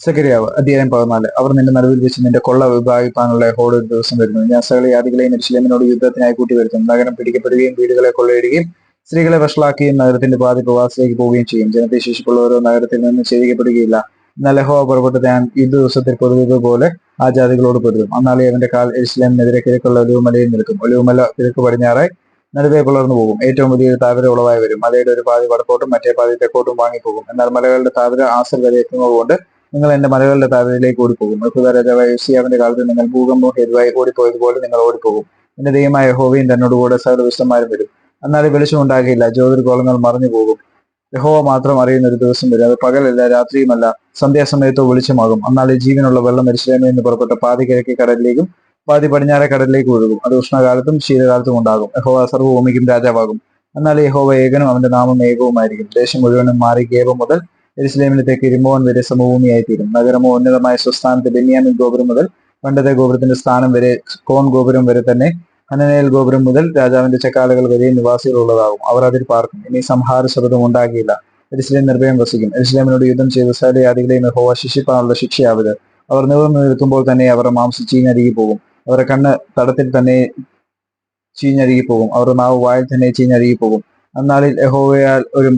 സക്കരിയാവ് അധ്യായം 14. അവർ നിന്റെ നടുവിൽ വെച്ച് നിന്റെ കൊള്ള വിഭാഗിപ്പാനുള്ള യഹോവയുടെ ഒരു ദിവസം വരുന്നു. ഞാൻ സകല ജാതികളെയും യെരൂശലേമിനോട് യുദ്ധത്തിനായി കൂട്ടിവരുത്തും. നഗരം പിടിക്കപ്പെടുകയും വീടുകളെ കൊള്ളയിടുകയും സ്ത്രീകളെ വഷളാക്കുകയും നഗരത്തിന്റെ പാതി പ്രവാസത്തിലേക്ക് പോവുകയും ചെയ്യും. ജനത്തെ ശേഷിപ്പുള്ളവരോ നഗരത്തിൽ നിന്ന് ഛേദിക്കപ്പെടുകയില്ല. എന്നാൽ യഹോവ പുറപ്പെട്ട് താൻ യുദ്ധ ദിവസത്തിൽ പൊരുതുപോലെ ആ ജാതികളോട് പൊരുതും. അന്നാളെ അവന്റെ കാൽ യെരൂശലേമിനെതിരെ കിഴക്കുള്ള ഒലിവുമലയിൽ നിൽക്കും. ഒലിവുമല കിഴക്ക് പടിഞ്ഞാറായി നടുവെ പിളർന്നു പോകും. ഏറ്റവും വലിയൊരു താഴ്വര ഉളവായി വരും. മലയുടെ ഒരു പാതി വടക്കോട്ടും മറ്റേ പാതി തെക്കോട്ടും വാങ്ങിപ്പോകും. എന്നാൽ മലകളുടെ താഴ്വര ആസർ വരെ എത്തുന്നതുകൊണ്ട് നിങ്ങൾ എന്റെ മലകളുടെ താഴ്വരയിലേക്ക് ഓടിപ്പോകും. യഹൂദ രാജാവായ യോശിയാവിന്റെ കാലത്ത് നിങ്ങൾ ഭൂകമ്പം ഹേതുവായി ഓടിപ്പോയതുപോലെ നിങ്ങൾ ഓടിപ്പോകും. എന്റെ ദൈവമായ യഹോവയും തന്നോടുകൂടെ സകല ദുഷ്ടന്മാരും വരും. എന്നാൽ വെളിച്ചം ഉണ്ടാകുകയില്ല. ജ്യോതിർഗോളങ്ങൾ മറഞ്ഞു പോകും. യഹോവ മാത്രം അറിയുന്ന ഒരു ദിവസം വരും. അത് പകലല്ല, രാത്രിയുമല്ല, സന്ധ്യാസമയത്തോ വെളിച്ചമാകും. എന്നാൽ ജീവനുള്ള വെള്ളം യെരൂശലേമിൽ നിന്ന് പുറപ്പെട്ട പാതി കിഴക്കേ കടലിലേക്കും പാതി പടിഞ്ഞാറെ കടലിലേക്ക് ഒഴുകും. അത് ഉഷ്ണകാലത്തും ശീതകാലത്തും ഉണ്ടാകും. യഹോവ സർവ്വഭൂമിക്കും രാജാവാകും. എന്നാൽ യഹോവ ഏകനും അവന്റെ നാമം ഏകവുമായിരിക്കും. ദേശം മുഴുവനും മാറി ഗേബ മുതൽ യെരൂശലേമിന് തെക്ക് രിമ്മോൻ വരെ സമഭൂമിയായിത്തീരും. നഗരമോ ഉന്നതമായ സ്വസ്ഥാനത്ത് ബെന്യാമീൻ ഗോപുരം മുതൽ പണ്ടത്തെ ഗോപുരത്തിന്റെ സ്ഥാനം വരെ കോൺ ഗോപുരം വരെ തന്നെ ഹനനേൽ ഗോപുരം മുതൽ രാജാവിന്റെ ചക്കാലകൾ വരെയും നിവാസികളുള്ളതാകും. അവർ അതിൽ പാർക്കും. ഇനി സംഹാര ശബ്ദം ഉണ്ടാകിയില്ല. യെരൂശലേം നിർഭയം വസിക്കും. യെരൂശലേമിനോട് യുദ്ധം ചെയ്ത സകല ജാതികളെയും യഹോവ ശിക്ഷിപ്പാനുള്ള ശിക്ഷയാവിത്. അവർ നിവർന്നു നിൽക്കുമ്പോൾ തന്നെ അവരുടെ മാംസം ചീഞ്ഞഴുകി പോകും. അവരുടെ കണ്ണ് തടത്തിൽ തന്നെ ചീഞ്ഞഴുകി പോകും. അവരുടെ നാവ് വായിൽ തന്നെ ചീഞ്ഞഴുകി പോകും. അന്നാളിൽ യഹോവയാൽ ഒരു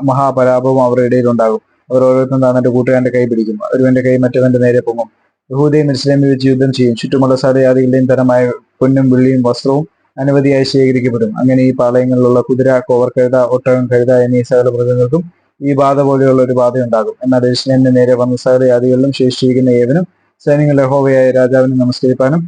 മഹാപരാഭവം അവരുടെ ഇടയിൽ ഉണ്ടാകും. അവർ ഓരോരുത്തരും താൻ കൂട്ടുകാരന്റെ കൈ പിടിക്കും. ഒരുവന്റെ കൈ മറ്റവന്റെ നേരെ പൊങ്ങും. യഹൂദയും യെരൂശലേമിൽ വെച്ച് യുദ്ധം ചെയ്യും. ചുറ്റുമുള്ള സകല ജാതികളുടെയും തരമായ പൊന്നും വെള്ളിയും വസ്ത്രവും അനവധിയായി ശേഖരിക്കപ്പെടും. അങ്ങനെ ഈ പാളയങ്ങളിലുള്ള കുതിര, കോവർ കഴുത, ഒട്ടകം കഴുത എന്നീ സകല മൃഗങ്ങൾക്കും ഈ ബാധ പോലെയുള്ള ഒരു ബാധയുണ്ടാകും. എന്നാൽ യെരൂശലേമിന് നേരെ വന്ന സകല ജാതികളിലും ശേഷിച്ചിരിക്കുന്ന ഏവനും സൈന്യങ്ങളുടെ യഹോവയായ രാജാവിനെ നമസ്കരിപ്പാനും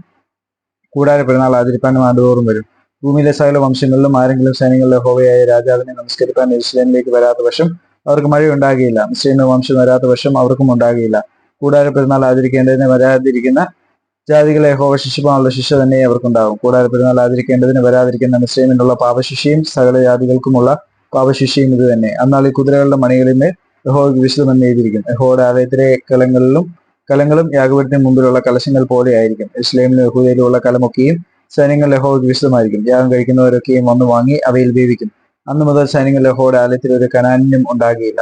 കൂടാര പെരുന്നാൾ ആചരിപ്പാനും ആണ്ടുതോറും വരും. ഭൂമിയിലെ സകല വംശങ്ങളിലും ആരെങ്കിലും സൈന്യങ്ങളുടെ യഹോവയായ രാജാവിനെ നമസ്കരിപ്പാൻ യെരൂശലേമിലേക്ക് വരാത്ത പക്ഷം അവർക്ക് മഴയുണ്ടാകുകയില്ല. മിസ്രയീമിലെ വംശം വരാത്ത പക്ഷം അവർക്കും ഉണ്ടാകുകയില്ല. കൂടാര പെരുന്നാൾ ആചരിക്കേണ്ടതിന് വരാതിരിക്കുന്ന ജാതികളെ യഹോവ ശിക്ഷിപ്പാനുള്ള ശിക്ഷ തന്നെ അവർക്കുണ്ടാകും. കൂടാര പെരുന്നാൾ ആചരിക്കേണ്ടതിന് വരാതിരിക്കുന്ന മിസ്രയീമിനുള്ള പാപശിക്ഷയും സകല ജാതികൾക്കുമുള്ള പാപശിക്ഷയും ഇത് തന്നെ. എന്നാൽ ഈ കുതിരകളുടെ മണികളിന്മേൽ യഹോവയ്ക്ക് വിശുദ്ധമെന്ന് എഴുതിയിരിക്കും. യഹോവയുടെ ആലയത്തിലെ കലങ്ങളും യാഗപീഠത്തിന് മുമ്പിലുള്ള കലശങ്ങൾ പോലെ ആയിരിക്കും. യെരൂശലേമിലും യഹൂദയിലുമുള്ള കലമൊക്കെയും സൈന്യങ്ങൾ യഹോവയ്ക്ക് വിശുദ്ധമായിരിക്കും. യാഗം കഴിക്കുന്നവരൊക്കെയും വന്നു വാങ്ങി അവയിൽ വേവിക്കും. അന്നു മുതൽ സൈന്യങ്ങൾ യഹോവയുടെ ആലയത്തിൽ ഒരു കനാന്യനും ഉണ്ടാകുകയില്ല.